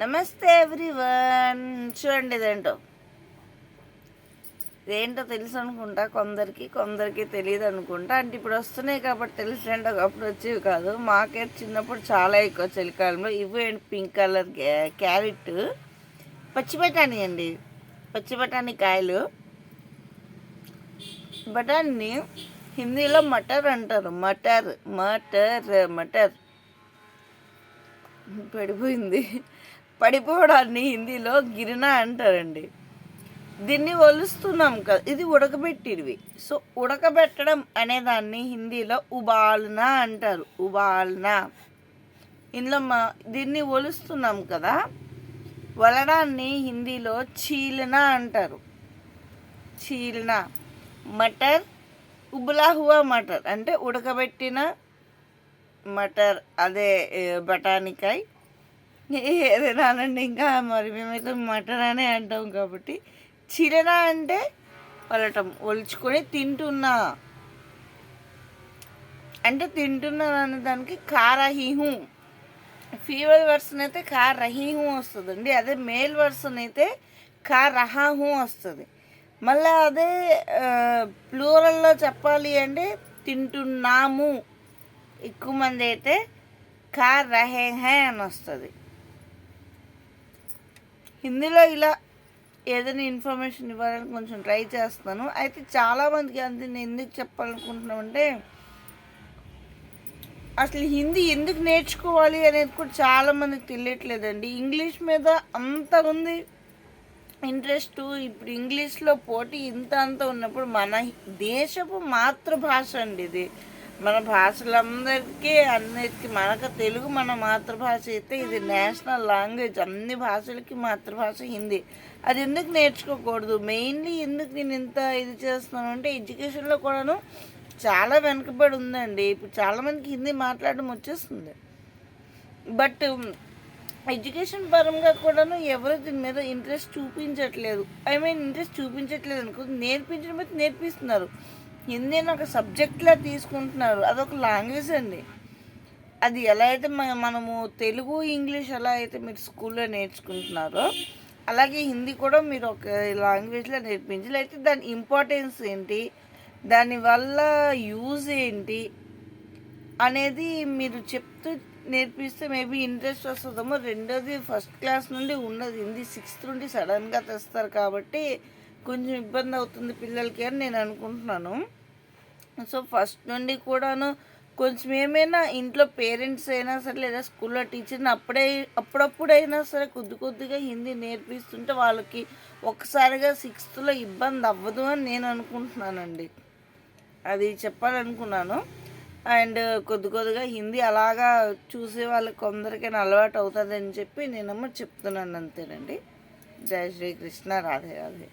నమస్తే ఎవ్రీవన్. చూడండి, ఇదేంటో తెలుసు అనుకుంటా కొందరికి తెలియదు అనుకుంటా. అంటే ఇప్పుడు వస్తున్నాయి కాబట్టి తెలుసులేంటో, ఒకప్పుడు వచ్చేవి కాదు. మాకైతే చిన్నప్పుడు చాలా ఎక్కువ చలికాలంలో. ఇవి ఏంటి పింక్ కలర్ క్యారెట్, పచ్చి బఠానీ అండి, పచ్చి బఠానీ కాయలు. బఠానీ హిందీలో మటర్ అంటారు. మటర్ మటర్ మటర్ పడిపోవడాన్ని హిందీలో గిరినా అంటారండి. దీన్ని ఒలుస్తున్నాం కదా, ఇది ఉడకబెట్టినవి. సో ఉడకబెట్టడం అనేదాన్ని హిందీలో ఉబాల్నా అంటారు. ఉబాల్నా. ఇందులో దీన్ని ఒలుస్తున్నాం కదా, వలడాన్ని హిందీలో చీలనా అంటారు. చీలనా. మటర్, ఉబలా హువా మటర్ అంటే ఉడకబెట్టిన మటర్, అదే బఠానీకాయ. ఏదైనా అనండి, ఇంకా మరి మేమైతే మటర్ అనే అంటాం కాబట్టి. చిరనా అంటే పలటం, ఒలుచుకొని తింటున్నా అంటే తింటున్నాను అనే దానికి కారహీహు. ఫీమేల్ వర్షన్ అయితే కారహీహు వస్తుందండి. అదే మేల్ వర్షన్ అయితే కారహాహు వస్తుంది. మళ్ళీ అదే ప్లూరల్లో చెప్పాలి అంటే తింటున్నాము. ఎక్కువ మంది అయితే రహే హే అని వస్తుంది. హిందీలో ఇలా ఏదైనా ఇన్ఫర్మేషన్ ఇవ్వాలని కొంచెం ట్రై చేస్తాను. అయితే చాలామందికి అంతే నేను ఎందుకు చెప్పాలనుకుంటున్నామంటే, అసలు హిందీ ఎందుకు నేర్చుకోవాలి అనేది కూడా చాలామందికి తెలియట్లేదండి. ఇంగ్లీష్ మీద అంత ఉంది ఇంట్రెస్ట్. ఇప్పుడు ఇంగ్లీష్లో పోటీ ఇంత అంత ఉన్నప్పుడు మన దేశపు మాతృభాష అండి ఇది. మన భాషలందరికీ అన్నిటికీ మనకు తెలుగు మన మాతృభాష అయితే ఇది నేషనల్ లాంగ్వేజ్. అన్ని భాషలకి మాతృభాష హిందీ. అది ఎందుకు నేర్చుకోకూడదు? మెయిన్లీ ఎందుకు నేను ఇంత ఇది చేస్తున్నాను అంటే, ఎడ్యుకేషన్లో కూడాను చాలా వెనుకబడి ఉందండి. ఇప్పుడు చాలామందికి హిందీ మాట్లాడడం వచ్చేస్తుంది, బట్ ఎడ్యుకేషన్ పరంగా కూడాను ఎవరు దీని మీద ఇంట్రెస్ట్ చూపించట్లేదు. ఇంట్రెస్ట్ చూపించట్లేదు అనుకో, నేర్పించడం అయితే నేర్పిస్తున్నారు. హిందీని ఒక సబ్జెక్ట్లా తీసుకుంటున్నారు. అదొక లాంగ్వేజ్ అండి. అది ఎలా అయితే మనము తెలుగు ఇంగ్లీష్ ఎలా అయితే మీరు స్కూల్లో నేర్చుకుంటున్నారో, అలాగే హిందీ కూడా మీరు ఒక లాంగ్వేజ్లో నేర్పించాలి. అయితే దాని ఇంపార్టెన్స్ ఏంటి, దానివల్ల యూజ్ ఏంటి అనేది మీరు చెప్తూ నేర్పిస్తే మేబీ ఇంట్రెస్ట్ వస్తుందేమో. రెండోది, ఫస్ట్ క్లాస్ నుండి ఉన్నది హిందీ, 6th నుండి సడన్గా తెస్తారు కాబట్టి కొంచెం ఇబ్బంది అవుతుంది పిల్లలకి అని నేను అనుకుంటున్నాను. సో ఫస్ట్ నుండి కూడాను కొంచెం ఏమైనా ఇంట్లో పేరెంట్స్ అయినా సరే, లేదా స్కూల్లో టీచర్ని అప్పుడప్పుడైనా సరే కొద్దిగా హిందీ నేర్పిస్తుంటే వాళ్ళకి ఒకసారిగా 6thలో ఇబ్బంది అవ్వదు అని నేను అనుకుంటున్నానండి. అది చెప్పాలనుకున్నాను. అండ్ కొద్దిగా హిందీ అలాగా చూసే వాళ్ళకి కొందరికైనా అలవాటు అవుతుంది అని చెప్పి నేనేమో చెప్తున్నాను, అంతేనండి. జై శ్రీకృష్ణ. రాధే రాధే.